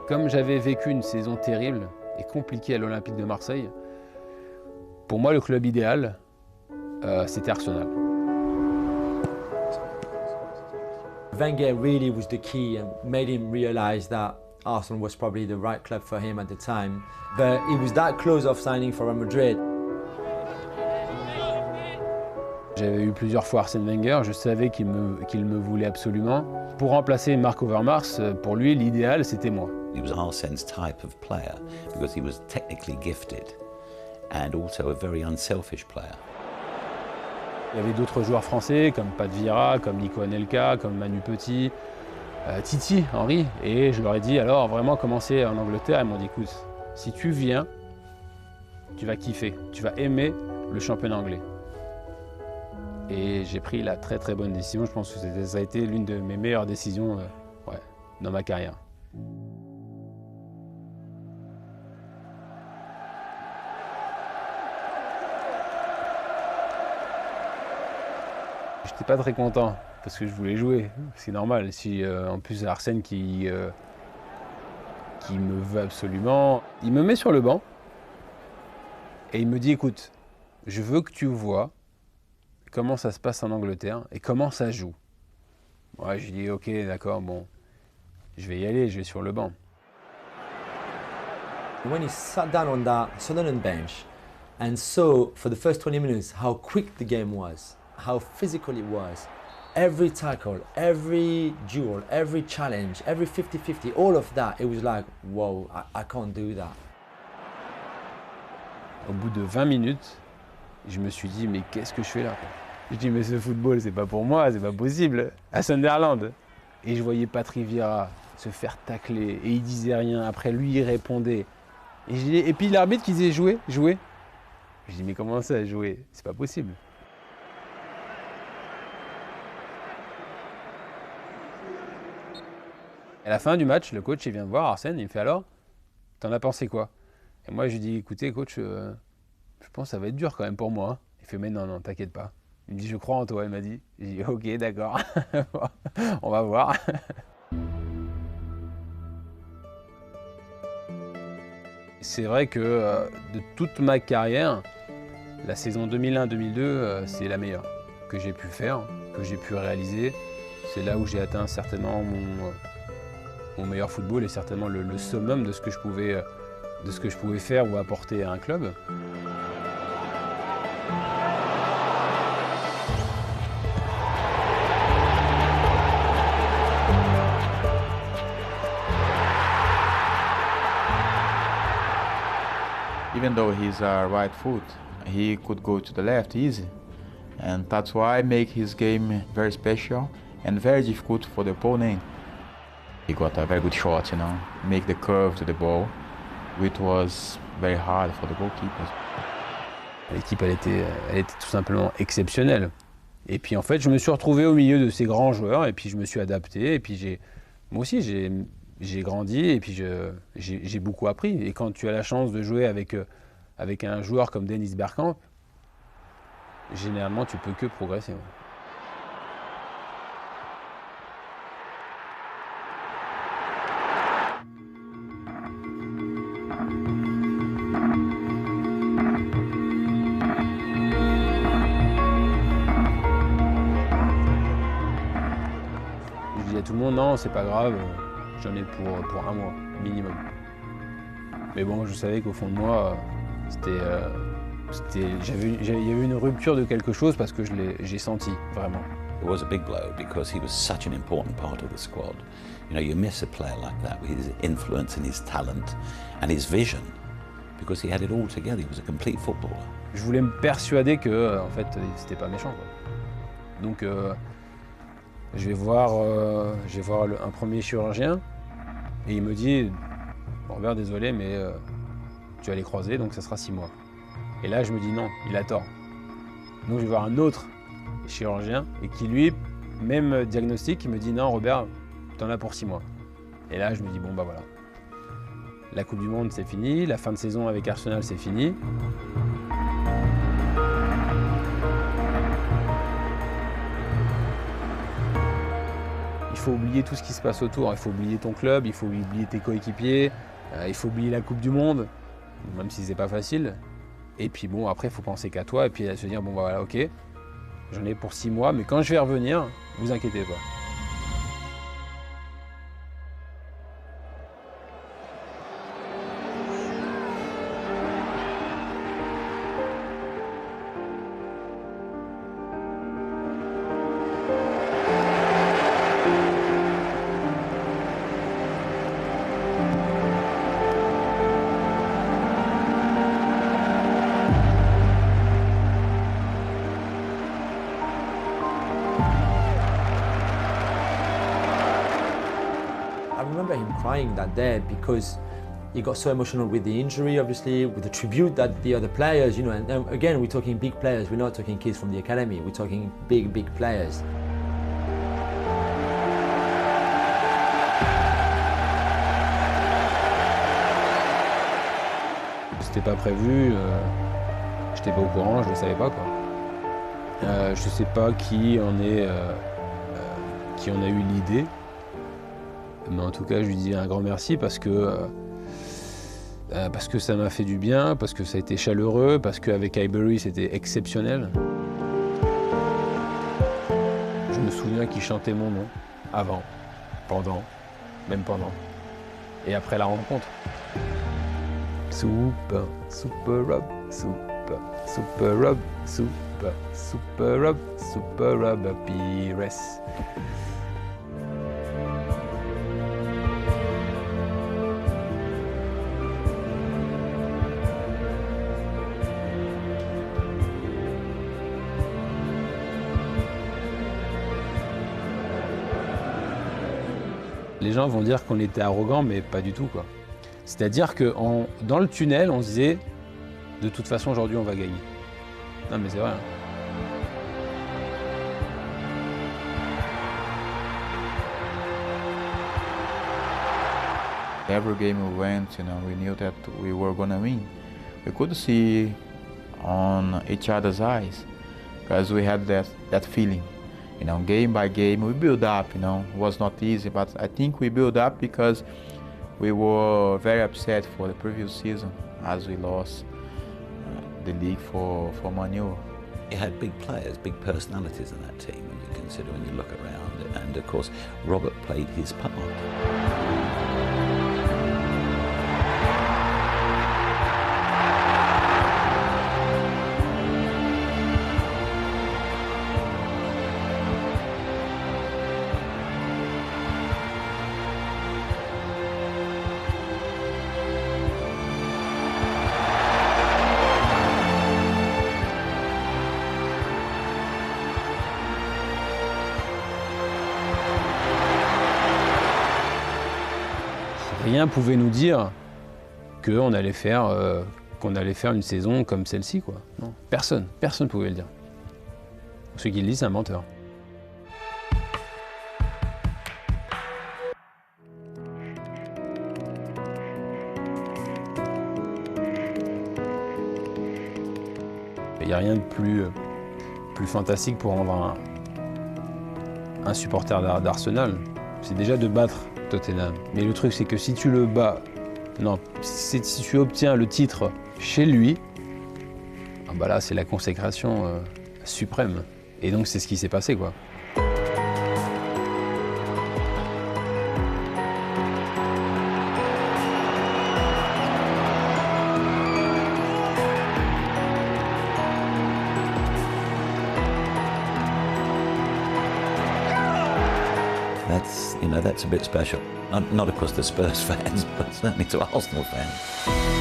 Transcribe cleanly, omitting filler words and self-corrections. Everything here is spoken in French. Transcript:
Comme j'avais vécu une saison terrible et compliquée à l'Olympique de Marseille, pour moi, le club idéal, c'était Arsenal. Wenger really was the key and made him realize that Arsenal was probably the right club for him at the time. But he was that close of signing for Real Madrid. J'avais eu plusieurs fois Arsène Wenger, je savais qu'il me voulait absolument. Pour remplacer Marc Overmars, pour lui, l'idéal, c'était moi. He was Arsene's type of player because he was technically gifted and also a very unselfish player. Il y avait d'autres joueurs français comme Pat Vieira, comme Nico Anelka, comme Manu Petit, Titi, Henry. Et je leur ai dit alors vraiment commencer en Angleterre. Ils m'ont dit écoute, si tu viens, tu vas kiffer, tu vas aimer le championnat anglais. Et j'ai pris la très très bonne décision. Je pense que ça a été l'une de mes meilleures décisions dans ma carrière. J'étais pas très content parce que je voulais jouer, c'est normal. Si en plus Arsène qui me veut absolument, il me met sur le banc et il me dit écoute, je veux que tu vois comment ça se passe en Angleterre et comment ça joue. Ouais, j'ai dit ok, d'accord, bon, je vais y aller, je vais sur le banc. When he sat down on that Sunderland bench and saw for the first 20 minutes how quick the game was, how physical it was, every tackle, every duel, every challenge, every 50-50, all of that, it was like, whoa, I can't do that. Au bout de 20 minutes, je me suis dit, mais qu'est-ce que je fais là? Je dis, mais ce football, c'est pas pour moi, c'est pas possible. À Sunderland. Et je voyais Patrick Vieira se faire tacler et il disait rien. Après, lui, il répondait. Et puis l'arbitre qui disait jouer. Je dis, mais comment ça, jouer? C'est pas possible. À la fin du match, le coach il vient me voir, Arsène, il me fait alors, t'en as pensé quoi? Et moi je lui dis, écoutez coach, je pense que ça va être dur quand même pour moi. Il fait, mais non, t'inquiète pas. Il me dit, je crois en toi, il m'a dit. J'ai dit, ok, d'accord, on va voir. C'est vrai que de toute ma carrière, la saison 2001-2002, c'est la meilleure que j'ai pu faire, que j'ai pu réaliser. C'est là où j'ai atteint certainement mon meilleur football et certainement le summum de ce que je pouvais faire ou apporter à un club. Even though he's a right foot, he could go to the left easy. And that's why make his game very special and very difficult for the opponent. He got a very good shot, you know, make the curve to the ball, which was very hard for the goalkeepers. L'équipe, elle était tout simplement exceptionnelle. Et puis en fait, je me suis retrouvé au milieu de ces grands joueurs et puis je me suis adapté et puis moi aussi j'ai grandi et puis j'ai beaucoup appris. Et quand tu as la chance de jouer avec un joueur comme Dennis Bergkamp, généralement tu peux que progresser. Ouais. Je dis à tout le monde, non, c'est pas grave, j'en ai pour un mois, minimum. Mais bon, je savais qu'au fond de moi, il y avait une rupture de quelque chose parce que j'ai senti, vraiment. It was a big blow because he was such an important part of the squad. You know, you miss a player like that with his influence and his talent and his vision because he had it all together. He was a complete footballer. Je voulais me persuader que, en fait, c'était pas méchant, quoi. Donc, je vais voir un premier chirurgien et il me dit bon, Robert, désolé, mais tu vas les croiser, donc ça sera 6 mois. Et là, je me dis non, il a tort. Donc, je vais voir un autre chirurgien et qui, lui, même diagnostic, il me dit non, Robert, t'en as pour 6 mois. Et là, je me dis bon, bah voilà. La Coupe du Monde, c'est fini. La fin de saison avec Arsenal, c'est fini. Il faut oublier tout ce qui se passe autour. Il faut oublier ton club, il faut oublier tes coéquipiers, il faut oublier la Coupe du Monde, même si c'est pas facile. Et puis bon, après, il faut penser qu'à toi et puis se dire, bon voilà, ok, j'en ai pour 6 mois, mais quand je vais revenir, vous inquiétez pas. I remember him crying that day because he got so emotional with the injury, obviously, with the tribute that the other players, you know, and again, we're talking big players, we're not talking kids from the academy, we're talking big, big players. C'était pas prévu, j'étais pas au courant, je le savais pas quoi. Je sais pas qui en a eu l'idée. Mais en tout cas, je lui dis un grand merci parce que ça m'a fait du bien, parce que ça a été chaleureux, parce qu'avec Highbury, c'était exceptionnel. Je me souviens qu'il chantait mon nom, avant, pendant, même pendant, et après la rencontre. Super, super rub, super, super rub, super, super rub, super rub, Pires. Les gens vont dire qu'on était arrogant, mais pas du tout, quoi. C'est-à-dire que dans le tunnel, on se disait, de toute façon, aujourd'hui, on va gagner. Non, mais c'est vrai. Every game we went, you know, we knew that we were gonna win. We could see on each other's eyes because we had that feeling. You know, game by game, we build up, you know, it was not easy, but I think we build up because we were very upset for the previous season as we lost the league for Man U. You had big players, big personalities in that team when you consider, when you look around it, and of course Robert played his part. Rien pouvait nous dire qu'on allait faire une saison comme celle-ci, quoi. Non, personne ne pouvait le dire. Ceux qui le disent, c'est un menteur. Il n'y a rien de plus fantastique pour rendre un supporter d'Arsenal. C'est déjà de battre Tottenham. Mais le truc, c'est que si tu le bats, non, si tu obtiens le titre chez lui, ah bah là, c'est la consécration suprême. Et donc, c'est ce qui s'est passé, quoi. That's a bit special. Not of course to Spurs fans, but certainly to Arsenal fans.